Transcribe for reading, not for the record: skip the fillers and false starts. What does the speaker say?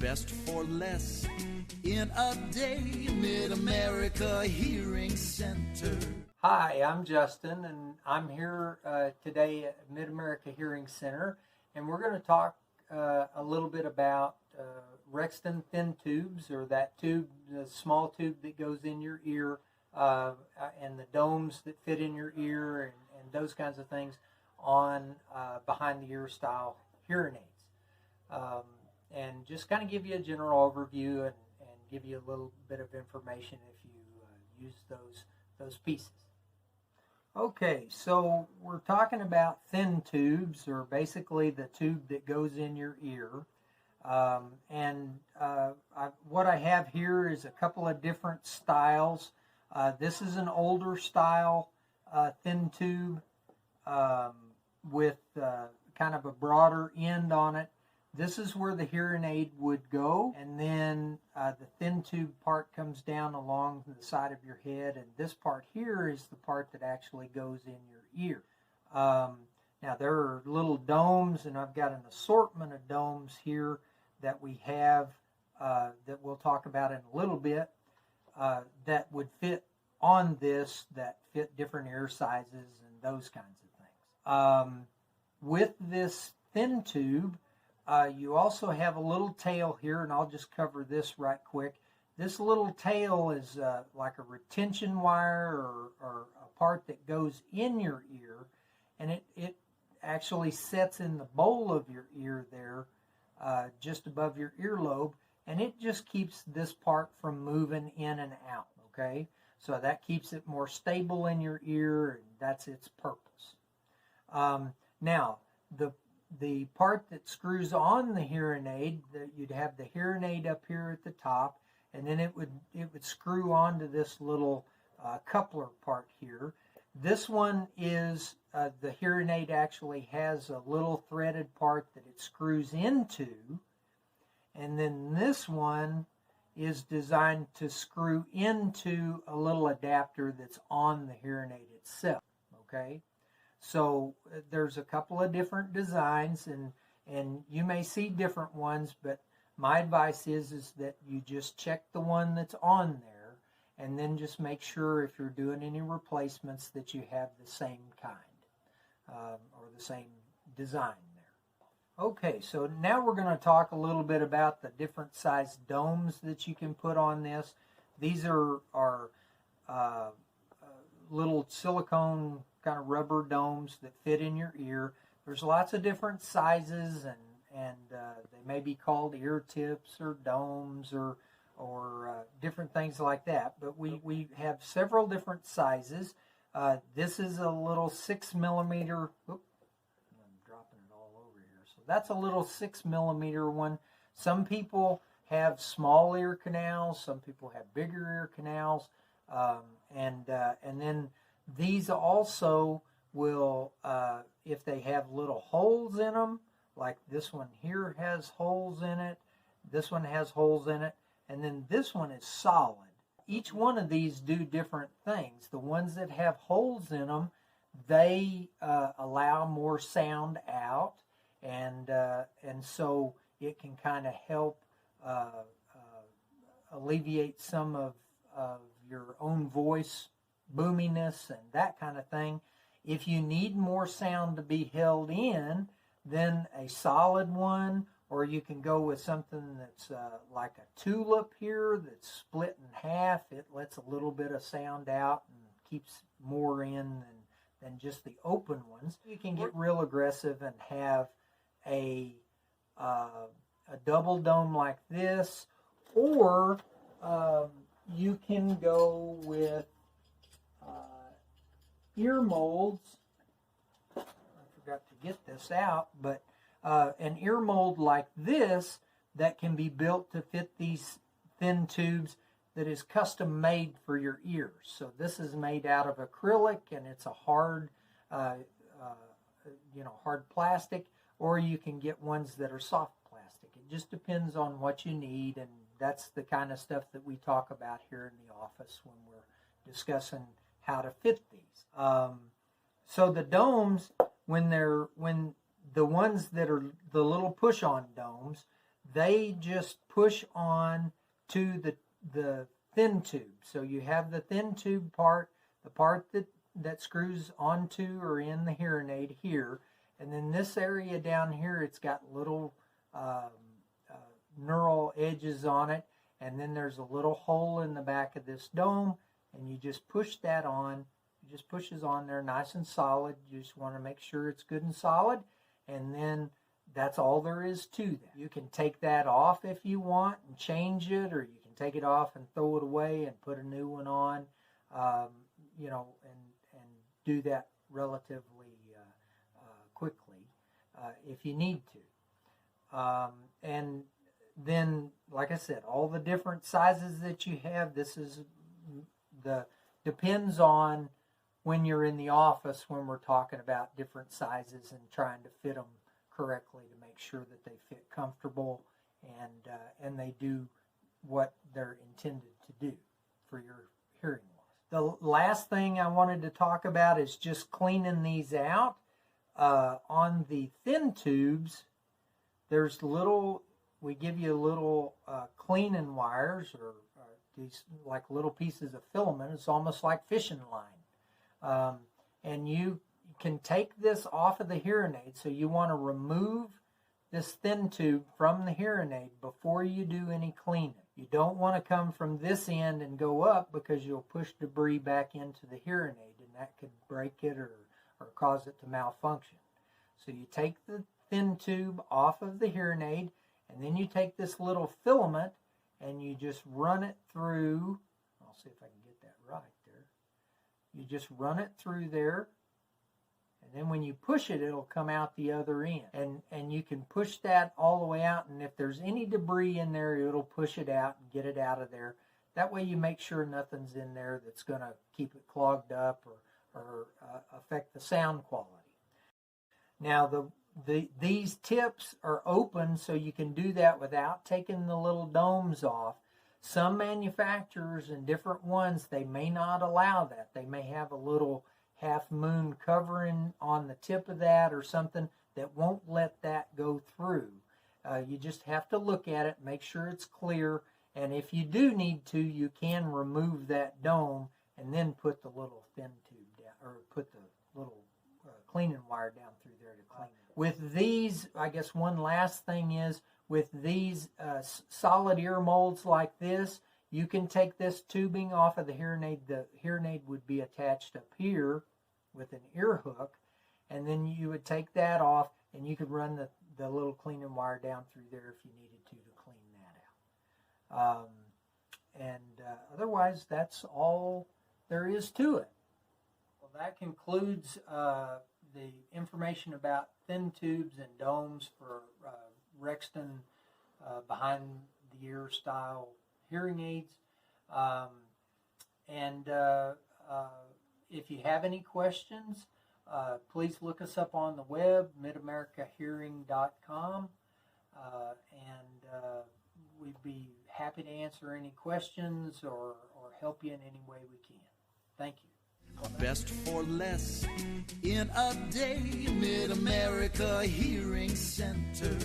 best for less in a day. Mid-America Hearing Center. Hi, I'm Justin, and I'm here today at Mid-America Hearing Center, and we're going to talk a little bit about Rexton thin tubes, or that tube, the small tube that goes in your ear, and the domes that fit in your ear, and those kinds of things on behind the ear style hearing aids. And just kind of give you a general overview and give you a little bit of information if you use those pieces. Okay, so we're talking about thin tubes, or basically the tube that goes in your ear. What I have here is a couple of different styles. This is an older style thin tube with kind of a broader end on it. This is where the hearing aid would go, and then the thin tube part comes down along the side of your head, and this part here is the part that actually goes in your ear. Now there are little domes, and I've got an assortment of domes here that we have that we'll talk about in a little bit that would fit on this, that fit different ear sizes and those kinds of things. With this thin tube, you also have a little tail here, and I'll just cover this right quick. This little tail is like a retention wire or a part that goes in your ear, and it actually sets in the bowl of your ear there, just above your earlobe, and it just keeps this part from moving in and out, okay? So that keeps it more stable in your ear, and that's its purpose. Now, the part that screws on the hearing aid, you'd have the hearing aid up here at the top, and then it would screw onto this little coupler part here. This one is the hearing aid actually has a little threaded part that it screws into, and then this one is designed to screw into a little adapter that's on the hearing aid itself, okay? So there's a couple of different designs, and you may see different ones, but my advice is that you just check the one that's on there, and then just make sure if you're doing any replacements that you have the same kind or the same design there. Okay, so now we're going to talk a little bit about the different size domes that you can put on this. These are little silicone kind of rubber domes that fit in your ear. There's lots of different sizes, and they may be called ear tips or domes or different things like that. But we have several different sizes. This is a little 6 millimeter. Oops, I'm dropping it all over here. So that's a little 6 millimeter one. Some people have small ear canals. Some people have bigger ear canals, and then these also will, if they have little holes in them, like this one here has holes in it, this one has holes in it, and then this one is solid. Each one of these do different things. The ones that have holes in them, they allow more sound out, and so it can kind of help alleviate some of your own voice boominess and that kind of thing. If you need more sound to be held in, then a solid one, or you can go with something that's like a tulip here that's split in half. It lets a little bit of sound out and keeps more in than just the open ones. You can get real aggressive and have a double dome like this, or you can go with ear molds. I forgot to get this out, but an ear mold like this that can be built to fit these thin tubes that is custom made for your ears. So this is made out of acrylic, and it's a hard, hard plastic, or you can get ones that are soft plastic. It just depends on what you need, and that's the kind of stuff that we talk about here in the office when we're discussing how to fit these. So the domes, when the ones that are the little push-on domes, they just push on to the thin tube. So you have the thin tube part, the part that screws onto or in the hearing aid here, and then this area down here, it's got little knurled edges on it, and then there's a little hole in the back of this dome, and you just push that on. It just pushes on there nice and solid. You just want to make sure it's good and solid, and then that's all there is to that. You can take that off if you want and change it, or you can take it off and throw it away and put a new one on, you know, and do that relatively quickly if you need to. And then, like I said, all the different sizes that you have, depends on when you're in the office, when we're talking about different sizes and trying to fit them correctly to make sure that they fit comfortable and they do what they're intended to do for your hearing loss. The last thing I wanted to talk about is just cleaning these out. On the thin tubes, there's we give you little cleaning wires or these like little pieces of filament. It's almost like fishing line. And you can take this off of the hearing aid. So you want to remove this thin tube from the hearing aid before you do any cleaning. You don't want to come from this end and go up because you'll push debris back into the hearing aid, and that could break it or cause it to malfunction. So you take the thin tube off of the hearing aid, and then you take this little filament and you just run it through. I'll see if I can get that right there. You just run it through there, and then when you push it, it'll come out the other end. And you can push that all the way out, and if there's any debris in there, it'll push it out and get it out of there. That way you make sure nothing's in there that's going to keep it clogged up or affect the sound quality. Now, these tips are open, so you can do that without taking the little domes off. Some manufacturers and different ones, they may not allow that. They may have a little half moon covering on the tip of that or something that won't let that go through. You just have to look at it, make sure it's clear, and if you do need to, you can remove that dome and then put the little thin tube down, or put the little cleaning wire down through there to clean it. With these, I guess one last thing is, with these solid ear molds like this, you can take this tubing off of the hearing aid. The hearing aid would be attached up here with an ear hook, and then you would take that off, and you could run the little cleaning wire down through there if you needed to clean that out. Otherwise, that's all there is to it. Well, that concludes the information about thin tubes and domes for Rexton behind the ear style hearing aids. If you have any questions, please look us up on the web, midamericahearing.com, and we'd be happy to answer any questions or help you in any way we can. Thank you. Best for less in a day, Mid-America Hearing Center.